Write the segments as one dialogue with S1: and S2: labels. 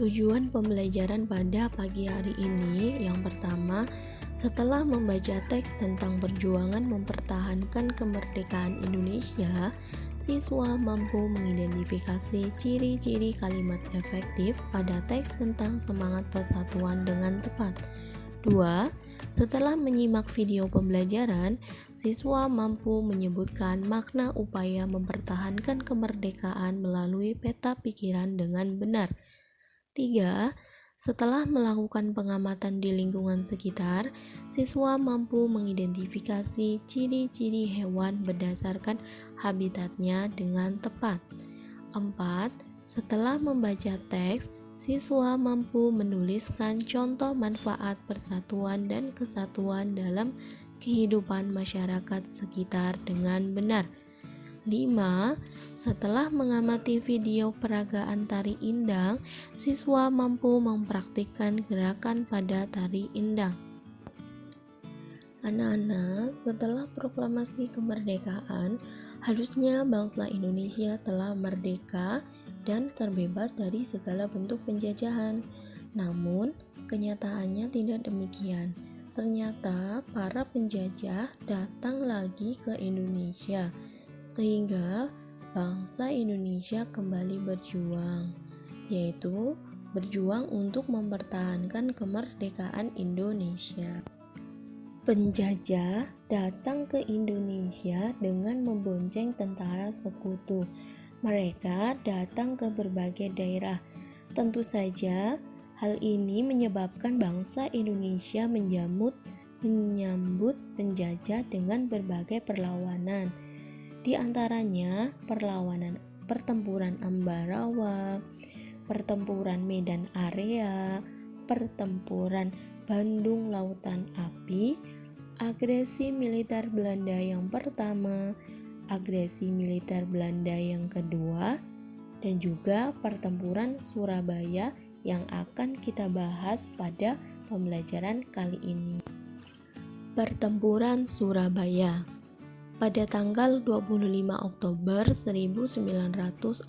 S1: Tujuan pembelajaran pada pagi hari ini yang pertama, setelah membaca teks tentang perjuangan mempertahankan kemerdekaan Indonesia, siswa mampu mengidentifikasi ciri-ciri kalimat efektif pada teks tentang semangat persatuan dengan tepat. 2. Setelah menyimak video pembelajaran, siswa mampu menyebutkan makna upaya mempertahankan kemerdekaan melalui peta pikiran dengan benar. 3. Setelah melakukan pengamatan di lingkungan sekitar, siswa mampu mengidentifikasi ciri-ciri hewan berdasarkan habitatnya dengan tepat. 4. Setelah membaca teks, siswa mampu menuliskan contoh manfaat persatuan dan kesatuan dalam kehidupan masyarakat sekitar dengan benar. 5. Setelah mengamati video peragaan tari indang, siswa mampu mempraktikkan gerakan pada tari indang. Anak-anak, setelah proklamasi kemerdekaan, harusnya bangsa Indonesia telah merdeka dan terbebas dari segala bentuk penjajahan. Namun, kenyataannya tidak demikian. Ternyata para penjajah datang lagi ke Indonesia, sehingga bangsa Indonesia kembali berjuang, yaitu berjuang untuk mempertahankan kemerdekaan Indonesia. Penjajah datang ke Indonesia dengan membonceng tentara sekutu. Mereka datang ke berbagai daerah. Tentu saja, hal ini menyebabkan bangsa Indonesia menyambut penjajah dengan berbagai perlawanan. Di antaranya pertempuran Ambarawa, pertempuran Medan Area, pertempuran Bandung Lautan Api, agresi militer Belanda yang pertama, agresi militer Belanda yang kedua, dan juga pertempuran Surabaya yang akan kita bahas pada pembelajaran kali ini. Pertempuran Surabaya. Pada tanggal 25 Oktober 1945,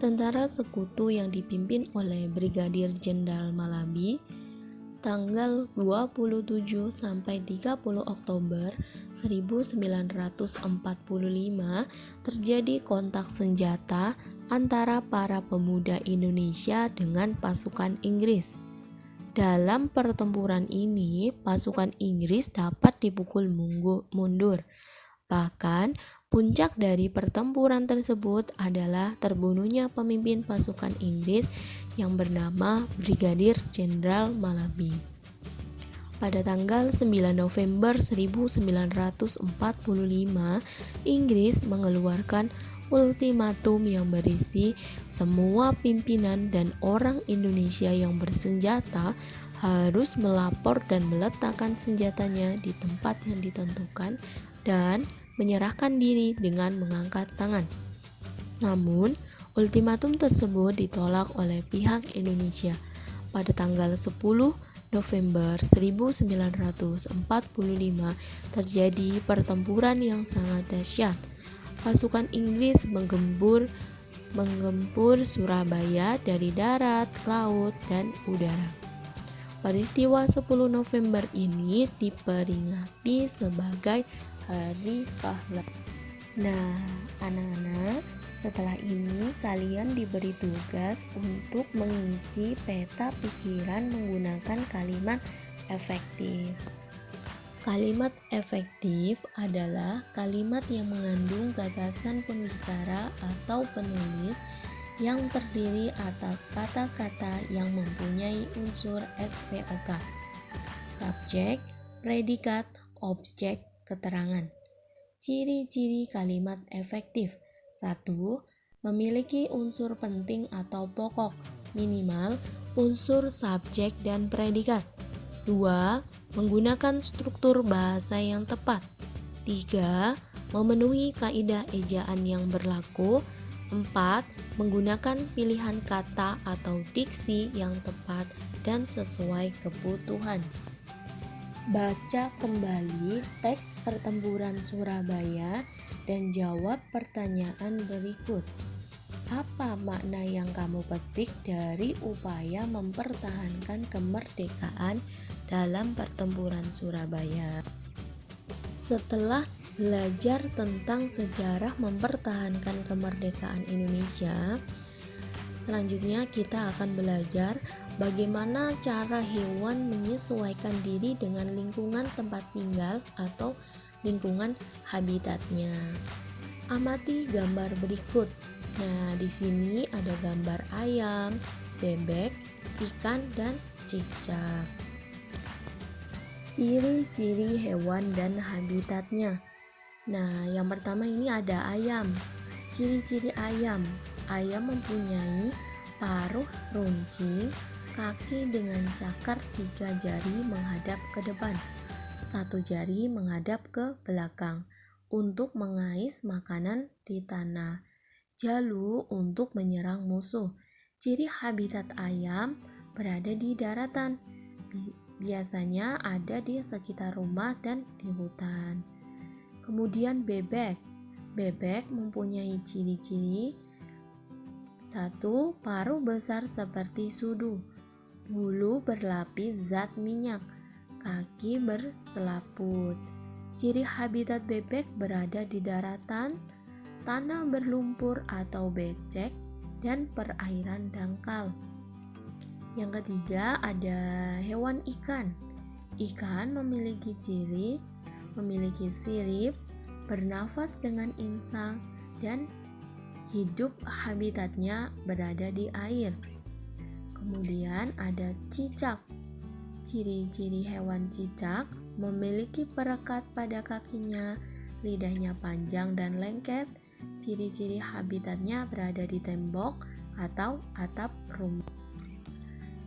S1: tentara sekutu yang dipimpin oleh Brigadir Jenderal Malabi, tanggal 27 sampai 30 Oktober 1945 terjadi kontak senjata antara para pemuda Indonesia dengan pasukan Inggris. Dalam pertempuran ini, pasukan Inggris dapat dipukul mundur. Bahkan, puncak dari pertempuran tersebut adalah terbunuhnya pemimpin pasukan Inggris yang bernama Brigadir Jenderal Malabi. Pada tanggal 9 November 1945, Inggris mengeluarkan ultimatum yang berisi semua pimpinan dan orang Indonesia yang bersenjata harus melapor dan meletakkan senjatanya di tempat yang ditentukan dan menyerahkan diri dengan mengangkat tangan. Namun, ultimatum tersebut ditolak oleh pihak Indonesia. Pada tanggal 10 November 1945 terjadi pertempuran yang sangat dahsyat. Pasukan Inggris menggempur Surabaya dari darat, laut, dan udara. Peristiwa 10 November ini diperingati sebagai Hari Pahlawan. Nah, anak-anak, setelah ini kalian diberi tugas untuk mengisi peta pikiran menggunakan kalimat efektif. Kalimat efektif adalah kalimat yang mengandung gagasan pembicara atau penulis yang terdiri atas kata-kata yang mempunyai unsur SPOK, subjek, predikat, objek, keterangan. Ciri-ciri kalimat efektif. 1. Memiliki unsur penting atau pokok, minimal unsur subjek dan predikat. 2. Menggunakan struktur bahasa yang tepat. 3. Memenuhi kaidah ejaan yang berlaku. 4. Menggunakan pilihan kata atau diksi yang tepat dan sesuai kebutuhan. Baca kembali teks pertempuran Surabaya dan jawab pertanyaan berikut. Apa makna yang kamu petik dari upaya mempertahankan kemerdekaan dalam pertempuran Surabaya? Setelah belajar tentang sejarah mempertahankan kemerdekaan Indonesia, selanjutnya kita akan belajar bagaimana cara hewan menyesuaikan diri dengan lingkungan tempat tinggal atau lingkungan habitatnya. Amati gambar berikut. Nah, di sini ada gambar ayam, bebek, ikan, dan cicak. Ciri-ciri hewan dan habitatnya. Nah, yang pertama ini ada ayam. Ciri-ciri ayam. Ayam mempunyai paruh runcing, kaki dengan cakar 3 jari menghadap ke depan, 1 jari menghadap ke belakang untuk mengais makanan di tanah, jalu untuk menyerang musuh. Ciri habitat ayam berada di daratan, biasanya ada di sekitar rumah dan di hutan. Kemudian bebek. Bebek mempunyai ciri-ciri: 1. Paruh besar seperti sudu, bulu berlapis zat minyak, kaki berselaput. Ciri habitat bebek berada di daratan, tanah berlumpur atau becek, dan perairan dangkal. Yang ketiga ada hewan ikan. Ikan memiliki ciri, memiliki sirip, bernafas dengan insang, dan hidup habitatnya berada di air. Kemudian ada cicak. Ciri-ciri hewan cicak memiliki perekat pada kakinya, lidahnya panjang dan lengket. Ciri-ciri habitatnya berada di tembok atau atap rumah.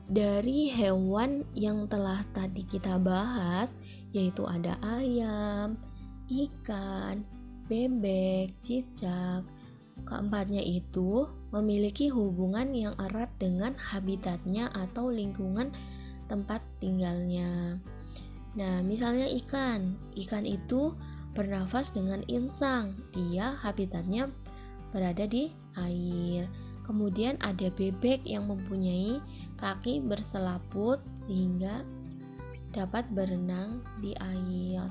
S1: Dari hewan yang telah tadi kita bahas, yaitu ada ayam, ikan, bebek, cicak. Keempatnya itu memiliki hubungan yang erat dengan habitatnya atau lingkungan tempat tinggalnya. Nah, misalnya ikan itu bernafas dengan insang, dia habitatnya berada di air. Kemudian ada bebek yang mempunyai kaki berselaput sehingga dapat berenang di air.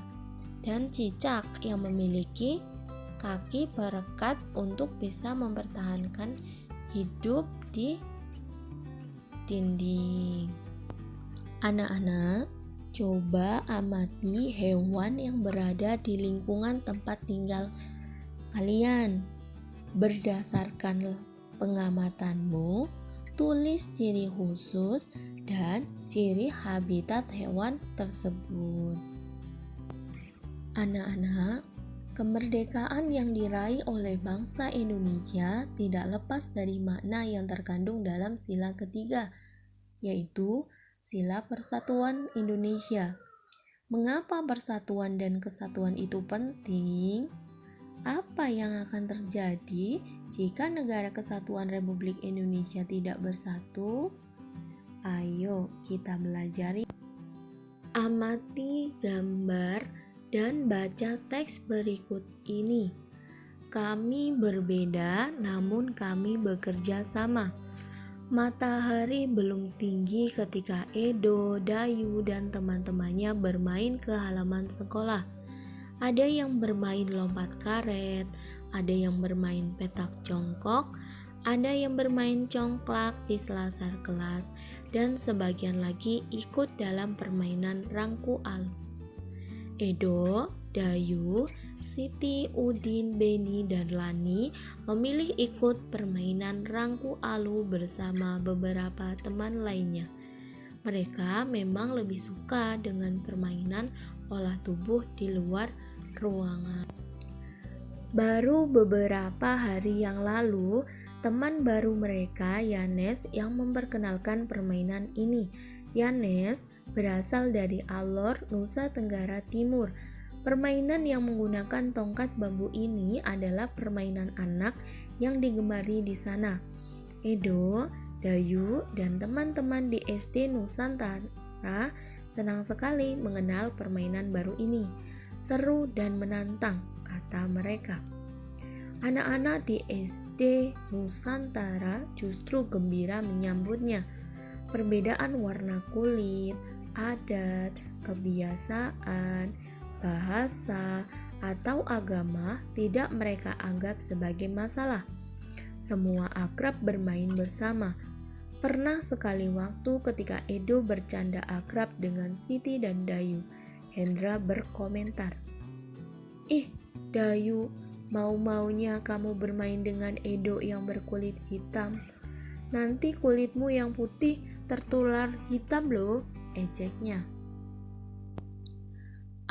S1: Dan cicak yang memiliki kaki perekat untuk bisa mempertahankan hidup di dinding. Anak-anak, coba amati hewan yang berada di lingkungan tempat tinggal kalian. Berdasarkan pengamatanmu, tulis ciri khusus dan ciri habitat hewan tersebut. Anak-anak, kemerdekaan yang diraih oleh bangsa Indonesia tidak lepas dari makna yang terkandung dalam sila ketiga, yaitu sila persatuan Indonesia. Mengapa persatuan dan kesatuan itu penting? Apa yang akan terjadi jika negara kesatuan Republik Indonesia tidak bersatu? Ayo kita belajari. Amati gambar dan baca teks berikut ini. Kami berbeda namun kami bekerja sama. Matahari belum tinggi ketika Edo, Dayu, dan teman-temannya bermain ke halaman sekolah. Ada yang bermain lompat karet, ada yang bermain petak jongkok, ada yang bermain congklak di selasar kelas, dan sebagian lagi ikut dalam permainan rangku alu. Edo, Dayu, Siti, Udin, Beni, dan Lani memilih ikut permainan rangku alu bersama beberapa teman lainnya. Mereka memang lebih suka dengan permainan olah tubuh di luar ruangan. Baru beberapa hari yang lalu, teman baru mereka, Yanes, yang memperkenalkan permainan ini. Yanes berasal dari Alor, Nusa Tenggara Timur. Permainan yang menggunakan tongkat bambu ini adalah permainan anak yang digemari di sana. Edo, Dayu, dan teman-teman di SD Nusantara senang sekali mengenal permainan baru ini. Seru dan menantang, kata mereka. Anak-anak di SD Nusantara justru gembira menyambutnya. Perbedaan warna kulit, adat, kebiasaan, bahasa, atau agama tidak mereka anggap sebagai masalah. Semua akrab bermain bersama. Pernah sekali waktu ketika Edo bercanda akrab dengan Siti dan Dayu, Hendra berkomentar, "Ih, Dayu, mau-maunya kamu bermain dengan Edo yang berkulit hitam. Nanti kulitmu yang putih tertular hitam loh," ejeknya.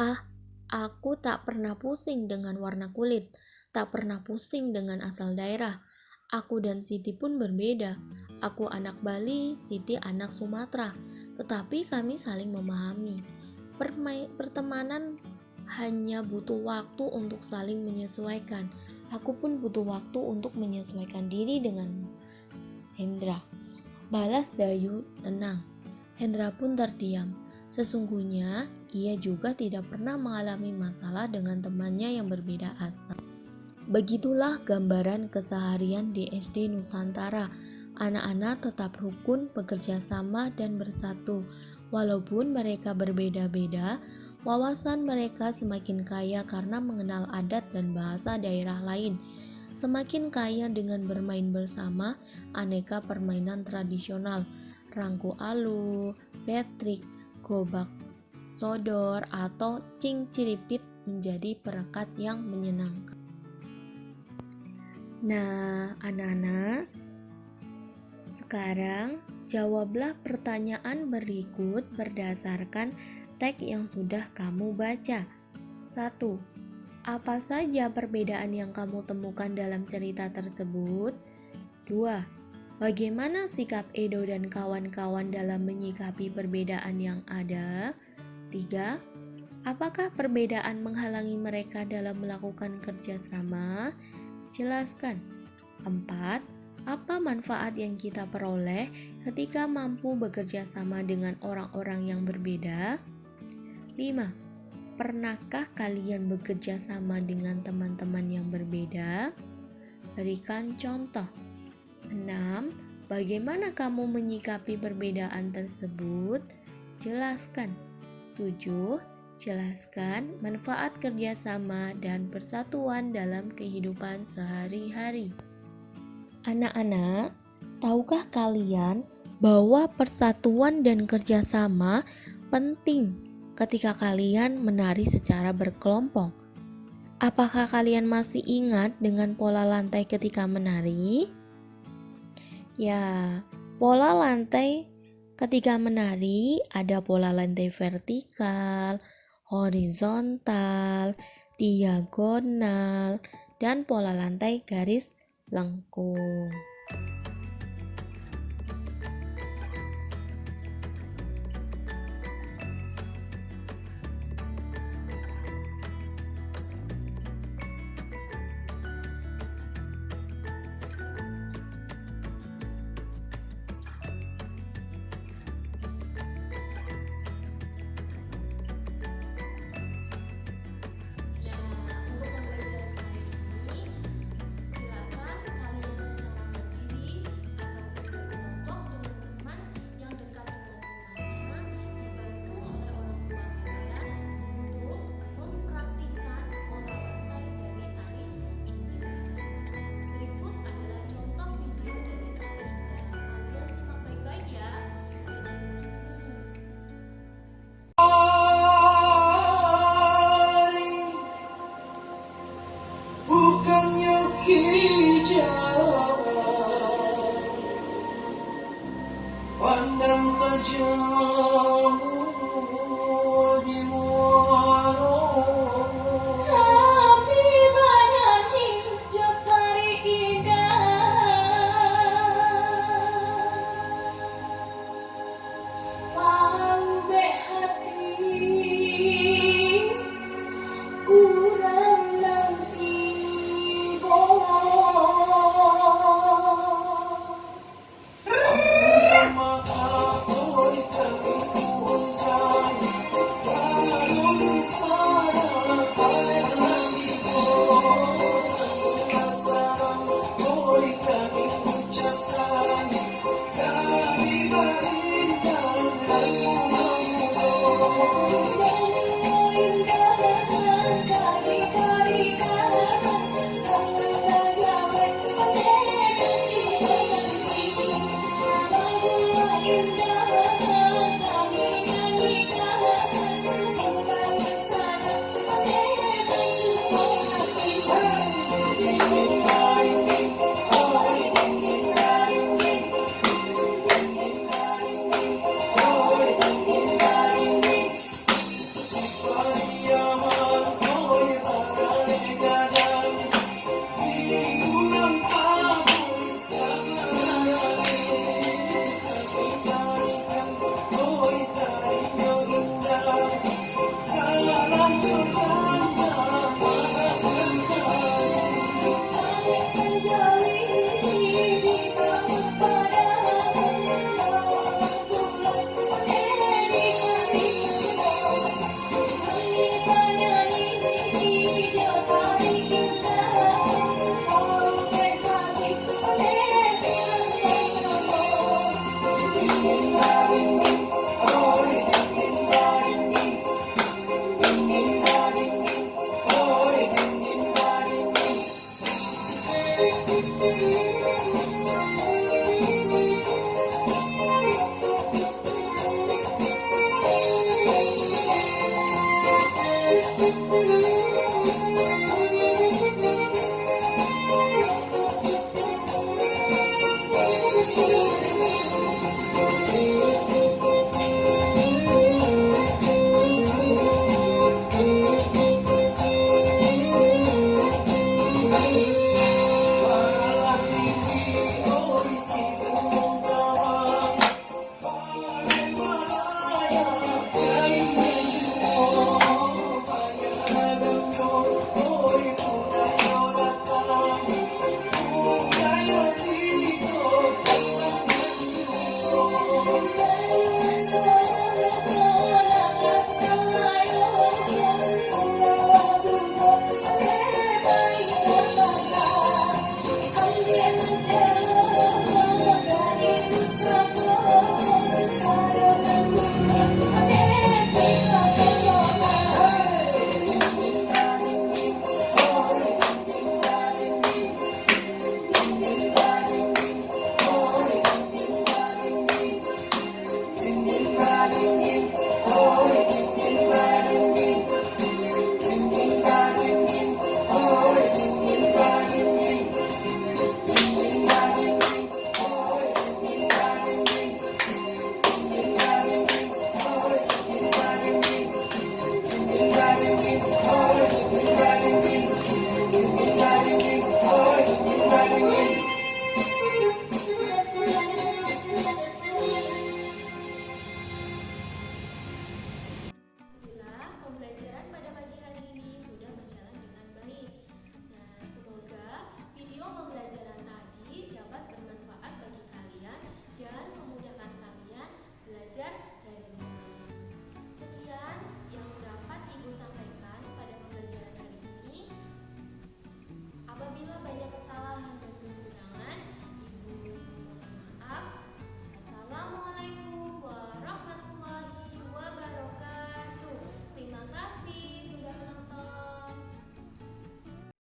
S1: "Ah, aku tak pernah pusing dengan warna kulit, tak pernah pusing dengan asal daerah. Aku dan Siti pun berbeda. Aku anak Bali, Siti anak Sumatera. Tetapi kami saling memahami. Pertemanan hanya butuh waktu untuk saling menyesuaikan. Aku pun butuh waktu untuk menyesuaikan diri denganmu." Hendra balas Dayu tenang. Hendra pun terdiam. Sesungguhnya ia juga tidak pernah mengalami masalah dengan temannya yang berbeda asal. Begitulah gambaran keseharian di SD Nusantara. Anak-anak tetap rukun, bekerja sama dan bersatu. Walaupun mereka berbeda-beda, wawasan mereka semakin kaya karena mengenal adat dan bahasa daerah lain. Semakin kaya dengan bermain bersama aneka permainan tradisional, rangku alu, betrik, gobak sodor, atau cing-ciripit menjadi perekat yang menyenangkan. Nah, anak-anak, sekarang jawablah pertanyaan berikut berdasarkan teks yang sudah kamu baca. 1. Apa saja perbedaan yang kamu temukan dalam cerita tersebut? 2. Bagaimana sikap Edo dan kawan-kawan dalam menyikapi perbedaan yang ada? 3. Apakah perbedaan menghalangi mereka dalam melakukan kerjasama? Jelaskan. 4. Apa manfaat yang kita peroleh ketika mampu bekerja sama dengan orang-orang yang berbeda? 5. Pernahkah kalian bekerja sama dengan teman-teman yang berbeda? Berikan contoh. 6. Bagaimana kamu menyikapi perbedaan tersebut? Jelaskan. 7. Jelaskan manfaat kerjasama dan persatuan dalam kehidupan sehari-hari. Anak-anak, tahukah kalian bahwa persatuan dan kerjasama penting ketika kalian menari secara berkelompok? Apakah kalian masih ingat dengan pola lantai ketika menari? Ya, pola lantai ketika menari ada pola lantai vertikal, horizontal, diagonal, dan pola lantai garis lengkung.
S2: Pandang tajam